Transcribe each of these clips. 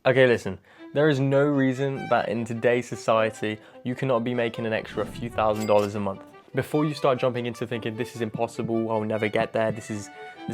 Okay, listen, there is no reason that in today's society you cannot be making an extra few $1,000s a month. Before you start jumping into thinking this is impossible, I'll never get there, this is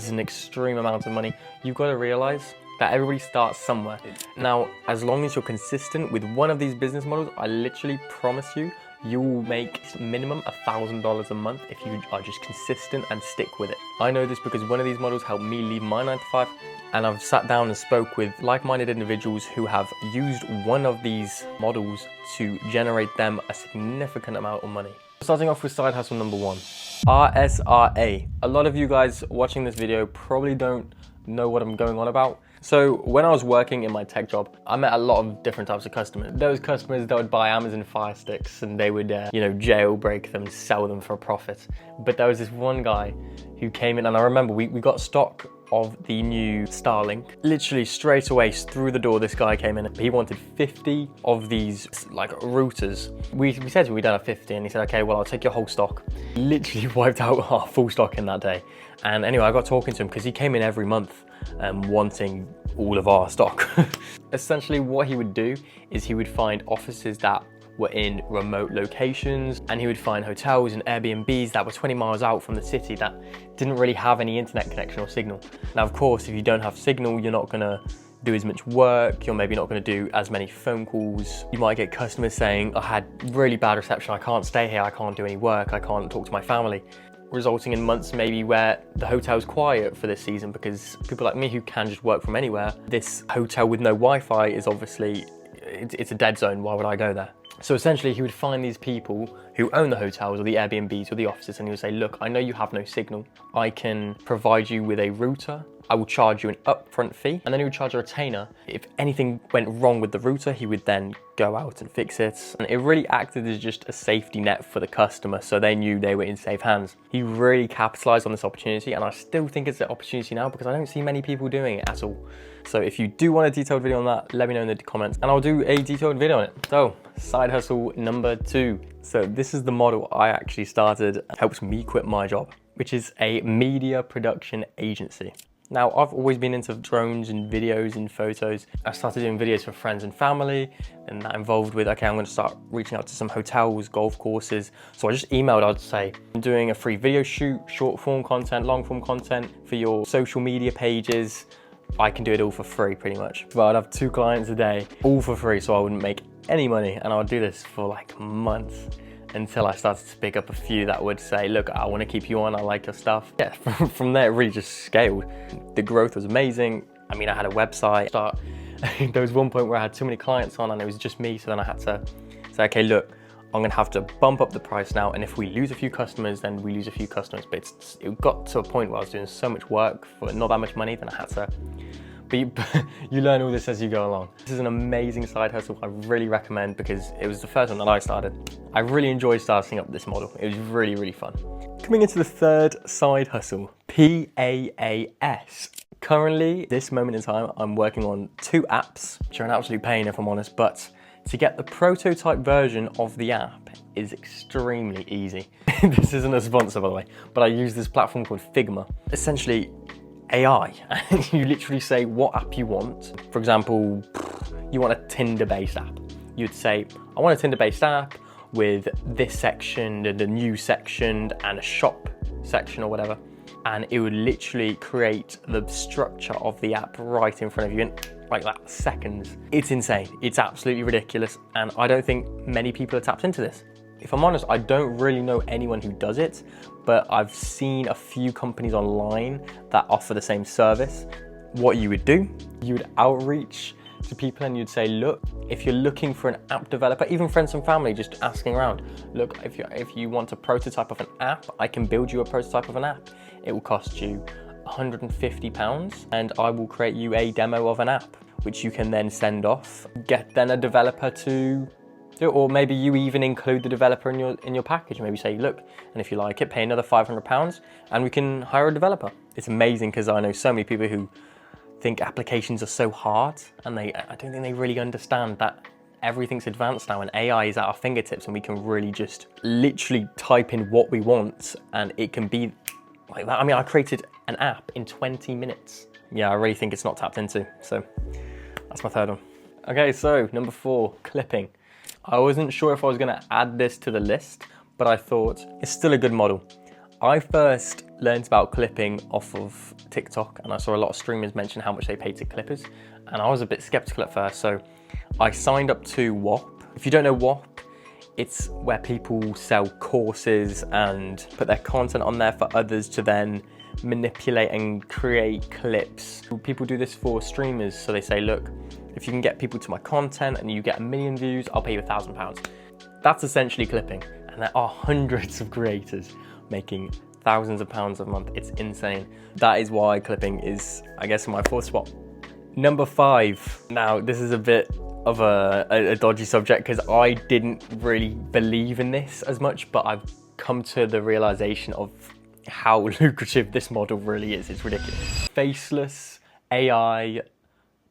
an extreme amount of money, you've got to realize that everybody starts somewhere. Now, as long as you're consistent with one of these business models, I literally promise you, you will make minimum $1,000 a month if you are just consistent and stick with it. I know this because one of these models helped me leave my 9 to 5, and I've sat down and spoke with like-minded individuals who have used one of these models to generate them a significant amount of money. Starting off with side hustle number 1, RSRA. A lot of you guys watching this video probably don't know what I'm going on about. So when I was working in my tech job, I met a lot of different types of customers. Those customers that would buy Amazon Fire Sticks and they would, jailbreak them, sell them for a profit. But there was this one guy who came in, and I remember we got stock of the new Starlink. Literally straight away through the door, this guy came in. He wanted 50 of these like routers. We said we don't have 50, and he said, okay, well, I'll take your whole stock. Literally wiped out our full stock in that day. And anyway, I got talking to him because he came in every month wanting all of our stock. Essentially what he would do is he would find offices that were in remote locations, and he would find hotels and Airbnbs that were 20 miles out from the city that didn't really have any internet connection or signal. Now, of course, if you don't have signal, you're not gonna do as much work, you're maybe not gonna do as many phone calls. You might get customers saying, I had really bad reception, I can't stay here, I can't do any work, I can't talk to my family, resulting in months maybe where the hotel's quiet for this season because people like me who can just work from anywhere, this hotel with no Wi-Fi is obviously, it's a dead zone, why would I go there? So essentially he would find these people who own the hotels or the Airbnbs or the offices, and he would say, look, I know you have no signal. I can provide you with a router. I will charge you an upfront fee, and then he would charge a retainer. If anything went wrong with the router, he would then go out and fix it. And it really acted as just a safety net for the customer, so they knew they were in safe hands. He really capitalized on this opportunity, and I still think it's an opportunity now because I don't see many people doing it at all. So if you do want a detailed video on that, let me know in the comments and I'll do a detailed video on it. So side hustle number 2. So this is the model I actually started, helps me quit my job, which is a media production agency. Now, I've always been into drones and videos and photos. I started doing videos for friends and family, and that involved with, okay, I'm gonna start reaching out to some hotels, golf courses. So I just emailed, I'd say, I'm doing a free video shoot, short form content, long form content for your social media pages. I can do it all for free pretty much. But I'd have 2 clients a day, all for free, so I wouldn't make any money. And I would do this for like months until I started to pick up a few that would say, look, I want to keep you on, I like your stuff. Yeah, from there it really just scaled. The growth was amazing. I mean, I had a website. There was one point where I had too many clients on and it was just me, so then I had to say, okay, look, I'm gonna have to bump up the price now, and if we lose a few customers, then we lose a few customers. But it got to a point where I was doing so much work for not that much money, then I had to, but you learn all this as you go along. This is an amazing side hustle I really recommend because it was the first one that I started. I really enjoyed starting up this model. It was really, really fun. Coming into the 3rd side hustle, PaaS. Currently, this moment in time, I'm working on 2 apps, which are an absolute pain if I'm honest, but to get the prototype version of the app is extremely easy. This isn't a sponsor, by the way, but I use this platform called Figma. Essentially, AI. You literally say what app you want. For example, you want a Tinder-based app. You'd say, I want a Tinder-based app with this section, and a news section, and a shop section or whatever. And it would literally create the structure of the app right in front of you in like that, seconds. It's insane. It's absolutely ridiculous. And I don't think many people are tapped into this. If I'm honest, I don't really know anyone who does it, but I've seen a few companies online that offer the same service. What you would do, you would outreach to people and you'd say, look, if you're looking for an app developer, even friends and family, just asking around, look, if you want a prototype of an app, I can build you a prototype of an app. It will cost you £150 and I will create you a demo of an app, which you can then send off, get then a developer to do it, or maybe you even include the developer in your package. Maybe say, look, and if you like it, pay another £500 and we can hire a developer. It's amazing because I know so many people who think applications are so hard, and I don't think they really understand that everything's advanced now and AI is at our fingertips and we can really just literally type in what we want and it can be like that. I mean, I created an app in 20 minutes. Yeah, I really think it's not tapped into. So that's my 3rd one. Okay, so number 4, clipping. I wasn't sure if I was gonna add this to the list, but I thought it's still a good model. I first learned about clipping off of TikTok, and I saw a lot of streamers mention how much they paid to clippers, and I was a bit skeptical at first, so I signed up to WAP. If you don't know WAP, it's where people sell courses and put their content on there for others to then manipulate and create clips. People do this for streamers, so they say, look, if you can get people to my content and you get 1 million views, I'll pay you £1,000. That's essentially clipping, and there are hundreds of creators making thousands of pounds a month. It's insane. That is why clipping is, I guess, in my 4th spot. Number 5. Now, this is a bit of a dodgy subject because I didn't really believe in this as much, but I've come to the realization of how lucrative this model really is. It's ridiculous. Faceless AI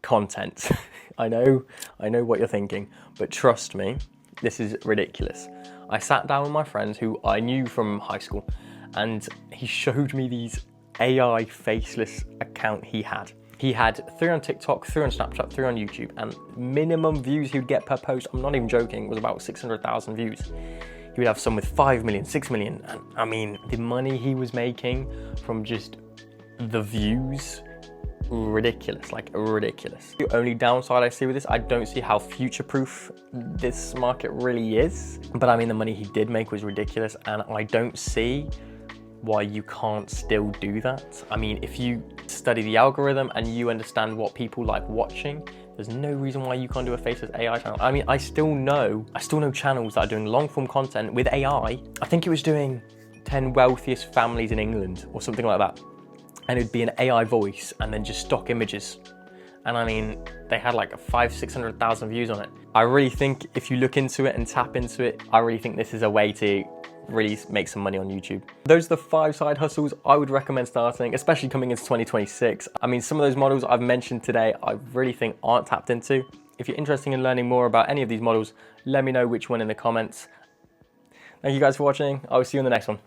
content. I know what you're thinking, but trust me, this is ridiculous. I sat down with my friend who I knew from high school, and he showed me these AI faceless account he had. He had 3 on TikTok, 3 on Snapchat, 3 on YouTube, and minimum views he would get per post, I'm not even joking, was about 600,000 views. He would have some with 5 million, 6 million, and I mean, the money he was making from just the views, ridiculous, like ridiculous. The only downside I see with this, I don't see how future-proof this market really is, but I mean, the money he did make was ridiculous, and I don't see why you can't still do that. I mean, if you study the algorithm and you understand what people like watching, there's no reason why you can't do a faceless AI channel. I mean, I still know channels that are doing long form content with AI. I think it was doing 10 wealthiest families in England or something like that. And it'd be an AI voice and then just stock images. And I mean, they had like 500,000-600,000 views on it. I really think if you look into it and tap into it, I really think this is a way to really make some money on YouTube. Those are the 5 side hustles I would recommend starting, especially coming into 2026. I mean, some of those models I've mentioned today, I really think aren't tapped into. If you're interested in learning more about any of these models, let me know which one in the comments. Thank you guys for watching. I will see you in the next one.